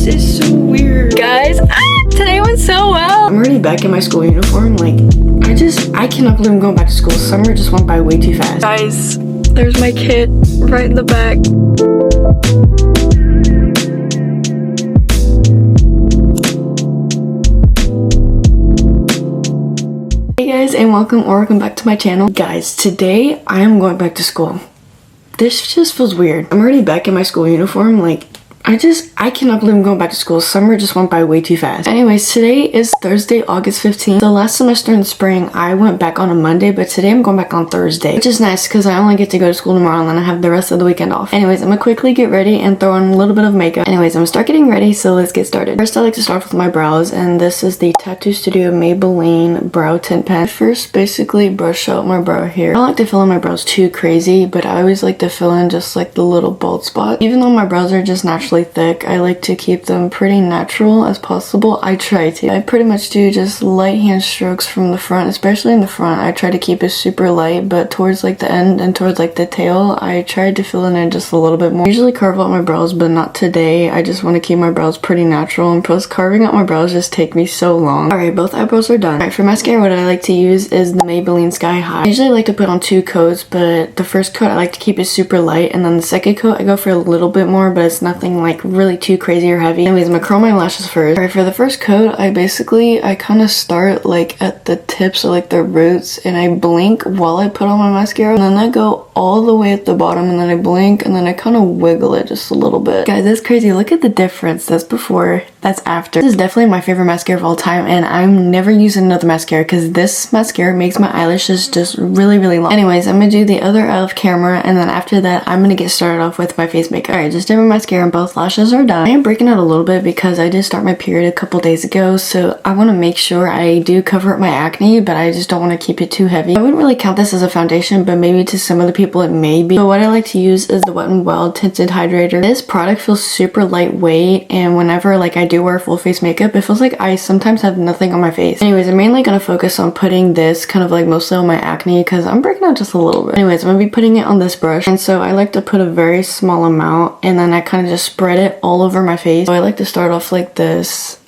This is so weird. Guys, today went so well. I'm already back in my school uniform. Like, I cannot believe I'm going back to school. Summer just went by way too fast. Guys, there's my kit right in the back. Hey guys, and welcome back to my channel. Guys, today I am going back to school. This just feels weird. I'm already back in my school uniform. Like, I cannot believe I'm going back to school. Summer just went by way too fast. Anyways, today is Thursday, August 15th. The last semester in the spring, I went back on a Monday, but today I'm going back on Thursday, which is nice because I only get to go to school tomorrow and then I have the rest of the weekend off. Anyways, I'm gonna quickly get ready and throw on a little bit of makeup. Anyways, I'm gonna start getting ready, so let's get started. First, I like to start with my brows, and this is the Tattoo Studio Maybelline Brow Tint Pen. I first basically brush out my brow hair. I don't like to fill in my brows too crazy, but I always like to fill in just like the little bald spot. Even though my brows are just naturally thick, I like to keep them pretty natural as possible. I try to. I pretty much do just light hand strokes from the front, especially in the front. I try to keep it super light, but towards like the end and towards like the tail, I tried to fill in it just a little bit more. I usually carve out my brows, but not today. I just want to keep my brows pretty natural, and plus carving out my brows just take me so long. Alright, both eyebrows are done. Alright, for mascara, what I like to use is the Maybelline Sky High. I usually like to put on 2 coats, but the first coat I like to keep it super light, and then the second coat I go for a little bit more, but it's nothing like really too crazy or heavy. Anyways, I'm gonna curl my lashes first. Alright, for the first coat, I kind of start like at the tips or like the roots, and I blink while I put on my mascara, and then I go all the way at the bottom, and then I blink, and then I kind of wiggle it just a little bit. Guys, that's crazy. Look at the difference. That's before, that's after. This is definitely my favorite mascara of all time, and I'm never using another mascara because this mascara makes my eyelashes just really long. Anyways, I'm gonna do the other eye of camera, and then after that, I'm gonna get started off with my face makeup. Alright, just did my mascara and both lashes are done. I am breaking out a little bit because I did start my period a couple days ago, so I want to make sure I do cover up my acne, but I just don't want to keep it too heavy. I wouldn't really count this as a foundation, but maybe to some other people it may be. But what I like to use is the Wet n Wild Tinted Hydrator. This product feels super lightweight, and whenever like I do wear full face makeup, it feels like I sometimes have nothing on my face. Anyways, I'm mainly going to focus on putting this kind of like mostly on my acne because I'm breaking out just a little bit. Anyways, I'm going to be putting it on this brush, and so I like to put a very small amount, and then I kind of just spread it all over my face. So I like to start off like this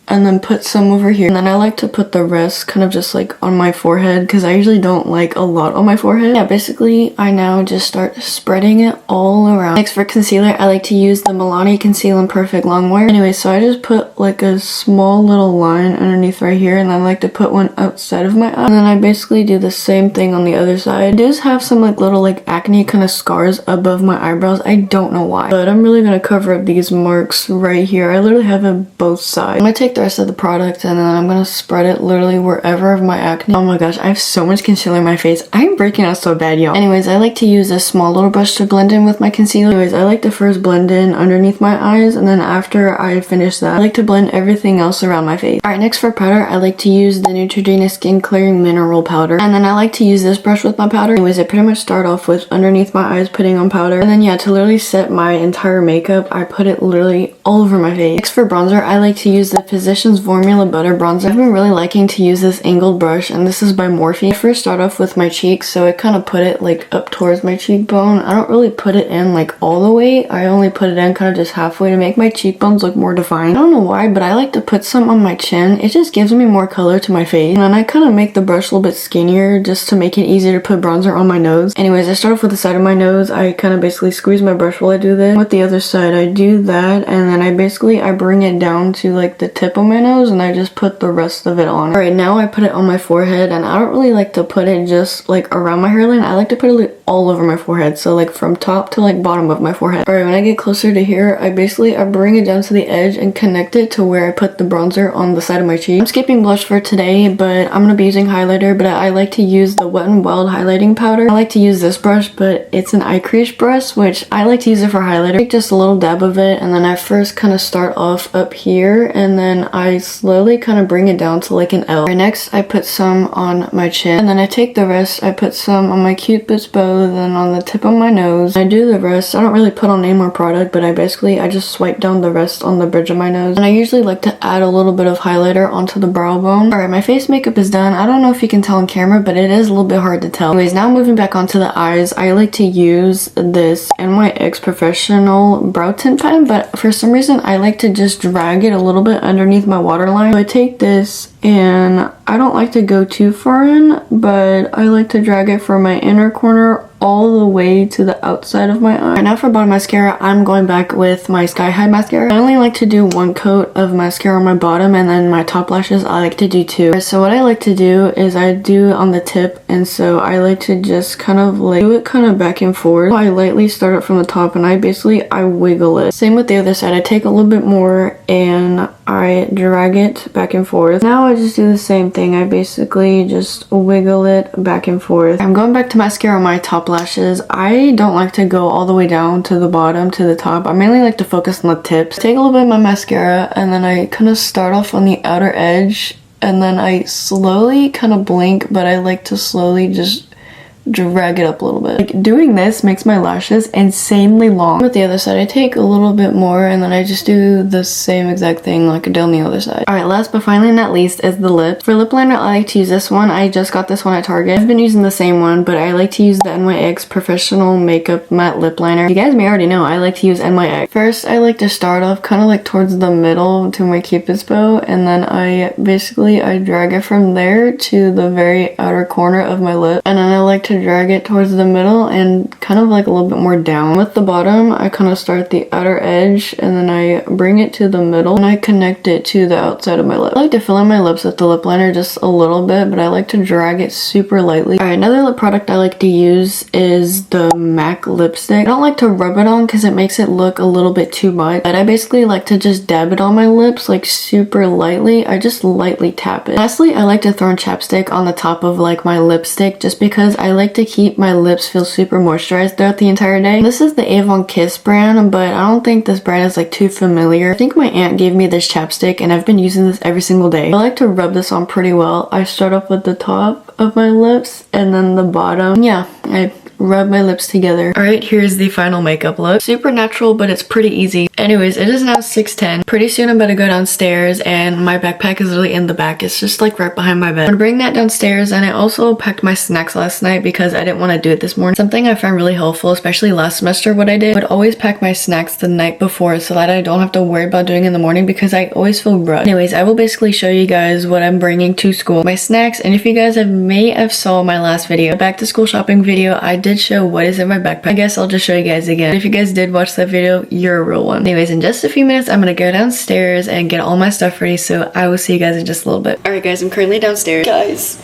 and then put some over here, and then I like to put the rest kind of just like on my forehead because I usually don't like a lot on my forehead. Yeah, basically I now just start spreading it all around. Next, for concealer, I like to use the Milani Conceal and Perfect Longwear. Anyway, so I just put like a small little line underneath right here, and I like to put one outside of my eye, and then I basically do the same thing on the other side. I do have some like little like acne kind of scars above my eyebrows. I don't know why, but I'm really gonna cover up these marks right here. I literally have it both sides. I'm gonna take the rest of the product, and then I'm gonna spread it literally wherever of my acne. Oh my gosh, I have so much concealer in my face. I'm breaking out so bad, y'all. Anyways, I like to use a small little brush to blend in with my concealer. Anyways, I like to first blend in underneath my eyes, and then after I finish that, I like to blend everything else around my face. Alright, next for powder, I like to use the Neutrogena Skin Clearing Mineral Powder, and then I like to use this brush with my powder. Anyways, I pretty much start off with underneath my eyes putting on powder, and then yeah, to literally set my entire makeup, I put it literally all over my face. Next for bronzer, I like to use the Physicians Formula Butter Bronzer. I've been really liking to use this angled brush, and this is by Morphe. I first start off with my cheeks, so I kind of put it like up towards my cheekbone. I don't really put it in like all the way. I only put it in kind of just halfway to make my cheekbones look more defined. I don't know why, but I like to put some on my chin. It just gives me more color to my face, and then I kind of make the brush a little bit skinnier just to make it easier to put bronzer on my nose. Anyways, I start off with the side of my nose. I kind of basically squeeze my brush while I do this. With the other side, I do that, and then I bring it down to like the tip of my nose, and I just put the rest of it on. Alright, now I put it on my forehead, and I don't really like to put it just like around my hairline. I like to put it like all over my forehead, so like from top to like bottom of my forehead. Alright, when I get closer to here, I bring it down to the edge and connect it to where I put the bronzer on the side of my cheek. I'm skipping blush for today, but I'm gonna be using highlighter, but I like to use the Wet n Wild highlighting powder. I like to use this brush, but it's an eye crease brush, which I like to use it for highlighter. Take just a little dab of it, and then I first kind of start off up here, and then then I slowly kind of bring it down to like an L. Right, next I put some on my chin, and then I take the rest, I put some on my Cupid's bow, then on the tip of my nose. I do the rest. I don't really put on any more product, but I just swipe down the rest on the bridge of my nose. And I usually like to add a little bit of highlighter onto the brow bone. Alright, my face makeup is done. I don't know if you can tell on camera, but it is a little bit hard to tell. Anyways, now moving back onto the eyes, I like to use this NYX Professional Brow Tint Pen, but for some reason I like to just drag it a little bit underneath my waterline. So I take this, and I don't like to go too far in, but I like to drag it from my inner corner all the way to the outside of my eye. Right, now for bottom mascara, I'm going back with my Sky High mascara. I only like to do one coat of mascara on my bottom, and then my top lashes I like to do two. So what I like to do is I do on the tip, and so I like to just kind of like do it kind of back and forth. I lightly start it from the top, and I wiggle it. Same with the other side. I take a little bit more and I drag it back and forth. Now I just do the same thing. I basically just wiggle it back and forth. I'm going back to mascara on my top lashes. I don't like to go all the way down to the bottom to the top. I mainly like to focus on the tips. Take a little bit of my mascara, and then I kind of start off on the outer edge, and then I slowly kind of blink, but I like to slowly just drag it up a little bit. Like, doing this makes my lashes insanely long. With the other side, I take a little bit more, and then I just do the same exact thing like down the other side. Alright, last but finally not least is the lips. For lip liner, I like to use this one. I just got this one at Target. I've been using the same one, but I like to use the NYX Professional Makeup Matte Lip Liner. You guys may already know I like to use NYX. First, I like to start off kind of like towards the middle to my Cupid's bow, and then I drag it from there to the very outer corner of my lip, and then I like to drag it towards the middle and kind of like a little bit more down. With the bottom, I kind of start the outer edge, and then I bring it to the middle, and I connect it to the outside of my lip. I like to fill in my lips with the lip liner just a little bit, but I like to drag it super lightly. Alright, another lip product I like to use is the MAC lipstick. I don't like to rub it on because it makes it look a little bit too much, but I basically like to just dab it on my lips like super lightly. I just lightly tap it. Lastly, I like to throw in chapstick on the top of like my lipstick just because I like to keep my lips feel super moisturized throughout the entire day. This is the Avon Kiss brand, but I don't think this brand is like too familiar. I think my aunt gave me this chapstick, and I've been using this every single day. I like to rub this on pretty well. I start off with the top of my lips and then the bottom. Yeah, I rub my lips together. Alright, here's the final makeup look. Super natural, but it's pretty easy. Anyways, it is now 6:10. Pretty soon I'm about to go downstairs, and my backpack is literally in the back. It's just like right behind my bed. I'm gonna bring that downstairs, and I also packed my snacks last night because I didn't want to do it this morning. Something I found really helpful, especially last semester, what I did, I would always pack my snacks the night before so that I don't have to worry about doing it in the morning because I always feel rushed. Anyways, I will basically show you guys what I'm bringing to school. My snacks, and if you guys may have saw my last video, back to school shopping video, I did show what is in my backpack. I guess I'll just show you guys again. If you guys did watch that video, you're a real one. Anyways, in just a few minutes, I'm gonna go downstairs and get all my stuff ready, so I will see you guys in just a little bit. Alright guys, I'm currently downstairs. Guys,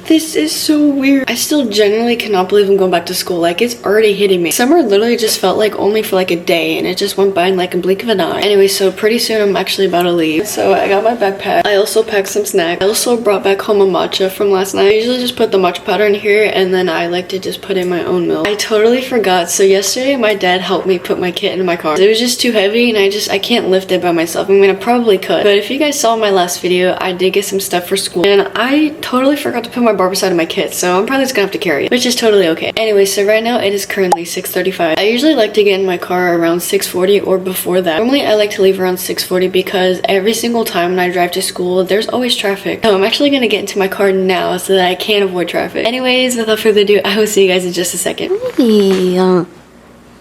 this is so weird. I still genuinely cannot believe I'm going back to school. Like, it's already hitting me. Summer literally just felt like only for like a day, and it just went by in like a blink of an eye. Anyway, so pretty soon I'm actually about to leave. So I got my backpack. I also packed some snacks. I also brought back home a matcha from last night. I usually just put the matcha powder in here, and then I like to just put in my own milk. I totally forgot. So yesterday my dad helped me put my kit in my car. It was just too heavy, and I can't lift it by myself. I mean, I probably could, but if you guys saw my last video, I did get some stuff for school, and I totally forgot to put my barber side of my kit, so I'm probably just gonna have to carry it, which is totally okay. Anyway, so right now it is currently 6:35. I usually like to get in my car around 6:40 or before that. Normally I like to leave around 6:40 because every single time when I drive to school, there's always traffic. So I'm actually gonna get into my car now so that I can avoid traffic. Anyways, without further ado, I will see you guys in just a second. Hey,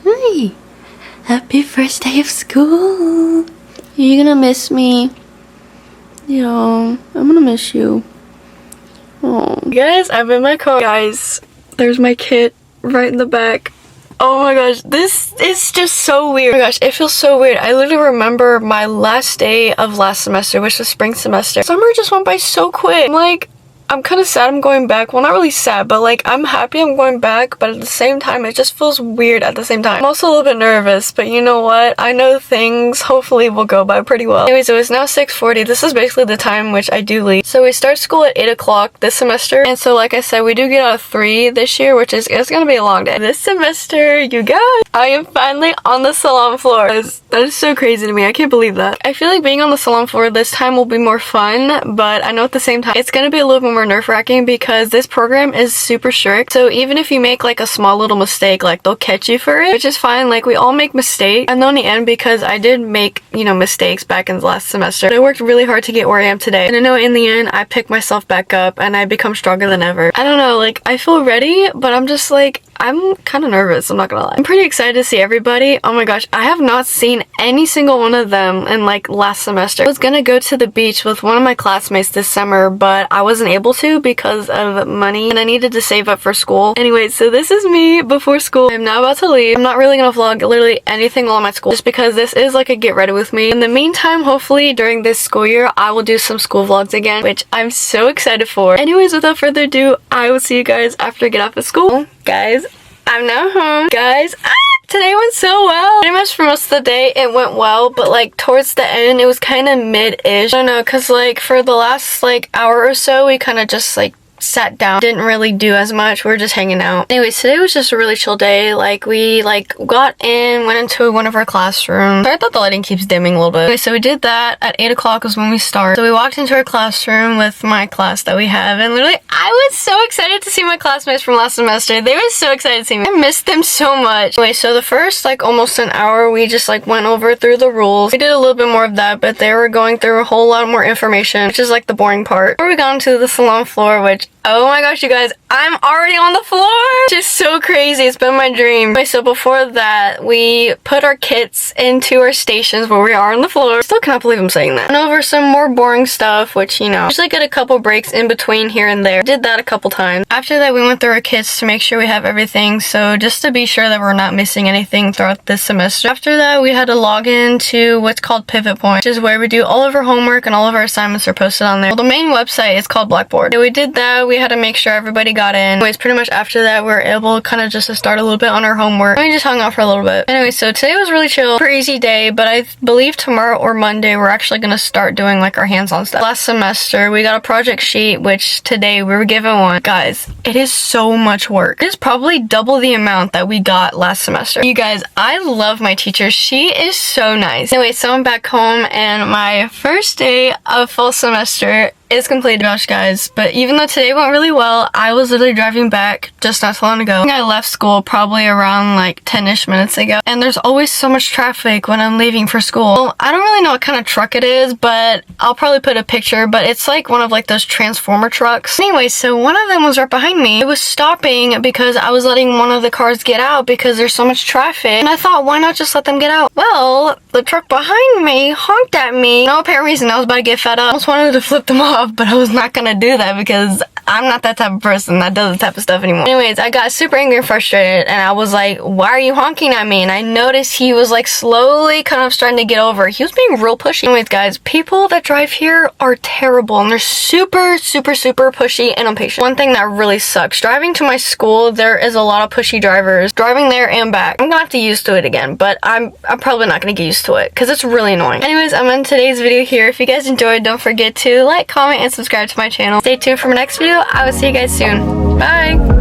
hi. Happy first day of school. Are you gonna miss me? Yeah, I'm gonna miss you. Oh, guys, I'm in my car. Guys, there's my kit right in the back. Oh my gosh, this is just so weird. Oh my gosh, it feels so weird. I literally remember my last day of last semester, which was spring semester. Summer just went by so quick. I'm like, I'm kind of sad I'm going back. Well, not really sad, but like I'm happy I'm going back, but at the same time it just feels weird at the same time. I'm also a little bit nervous, but you know what? I know things hopefully will go by pretty well. Anyway, so it's now 6:40. This is basically the time which I do leave. So we start school at 8 o'clock this semester, and so like I said, we do get out of 3 this year, which is it's gonna be a long day. This semester, you guys, I am finally on the salon floor. That is so crazy to me. I can't believe that. I feel like being on the salon floor this time will be more fun, but I know at the same time it's gonna be a little bit more nerve-wracking because this program is super strict. So even if you make like a small little mistake, like they'll catch you for it, which is fine. Like we all make mistakes. I know in the end, because I did make, you know, mistakes back in the last semester, but I worked really hard to get where I am today. And I know in the end, I picked myself back up and I become stronger than ever. I don't know, like I feel ready, but I'm just like, I'm kind of nervous, I'm not gonna lie. I'm pretty excited to see everybody. Oh my gosh, I have not seen any single one of them in like last semester. I was gonna go to the beach with one of my classmates this summer, but I wasn't able to because of money and I needed to save up for school. Anyway, so this is me before school. I'm now about to leave. I'm not really gonna vlog literally anything while I'm at school just because this is like a get ready with me. In the meantime, hopefully during this school year, I will do some school vlogs again, which I'm so excited for. Anyways, without further ado, I will see you guys after I get off of school. Guys, I'm now home. Guys, today went so well. Pretty much for most of the day it went well, but like towards the end it was kind of mid-ish. I don't know, because like for the last like hour or so we kind of just like sat down, didn't really do as much. We were just hanging out. Anyways, today was just a really chill day. Like we like got in, went into one of our classrooms. Sorry, I thought the lighting keeps dimming a little bit. Anyway, so we did that at 8 o'clock was when we start. So we walked into our classroom with my class that we have, and literally I was so excited to see my classmates from last semester. They were so excited to see me. I missed them so much. Anyway, so the first like almost an hour we just like went over through the rules. We did a little bit more of that, but they were going through a whole lot more information, which is like the boring part. Before we got onto the salon floor, which oh my gosh, you guys, I'm already on the floor! Just so crazy. It's been my dream. Okay, so before that, we put our kits into our stations where we are on the floor. Still cannot believe I'm saying that. Went over some more boring stuff, which, you know, usually get a couple breaks in between here and there. Did that a couple times. After that, we went through our kits to make sure we have everything. So just to be sure that we're not missing anything throughout this semester. After that, we had to log in to what's called Pivot Point, which is where we do all of our homework and all of our assignments are posted on there. Well, the main website is called Blackboard. So we did that. We had to make sure everybody got in. Anyways, pretty much after that, we were able kind of just to start a little bit on our homework. And we just hung out for a little bit. Anyway, so today was really chill. Super easy day, but I believe tomorrow or Monday, we're actually going to start doing like our hands-on stuff. Last semester, we got a project sheet, which today we were given one. Guys, it is so much work. It is probably double the amount that we got last semester. You guys, I love my teacher. She is so nice. Anyway, so I'm back home and my first day of fall semester is completed. Gosh, guys, but even though today went really well, I was literally driving back just not so long ago. I think I left school probably around like 10-ish minutes ago, and there's always so much traffic when I'm leaving for school. Well, I don't really know what kind of truck it is, but I'll probably put a picture, but it's like one of like those transformer trucks. Anyway, so one of them was right behind me. It was stopping because I was letting one of the cars get out because there's so much traffic, and I thought, why not just let them get out? Well, the truck behind me honked at me. No apparent reason. I was about to get fed up. I almost wanted to flip them off, but I was not gonna do that because I'm not that type of person that does the type of stuff anymore. Anyways, I got super angry and frustrated, and I was like, why are you honking at me? And I noticed he was like slowly kind of starting to get over. He was being real pushy. Anyways, guys, people that drive here are terrible, and they're super pushy and impatient. One thing that really sucks, driving to my school, there is a lot of pushy drivers. Driving there and back, I'm gonna have to get used to it again, but I'm probably not gonna get used to it because it's really annoying. Anyways, I'm in today's video here. If you guys enjoyed, don't forget to like, comment, and subscribe to my channel. Stay tuned for my next video. I will see you guys soon. Bye!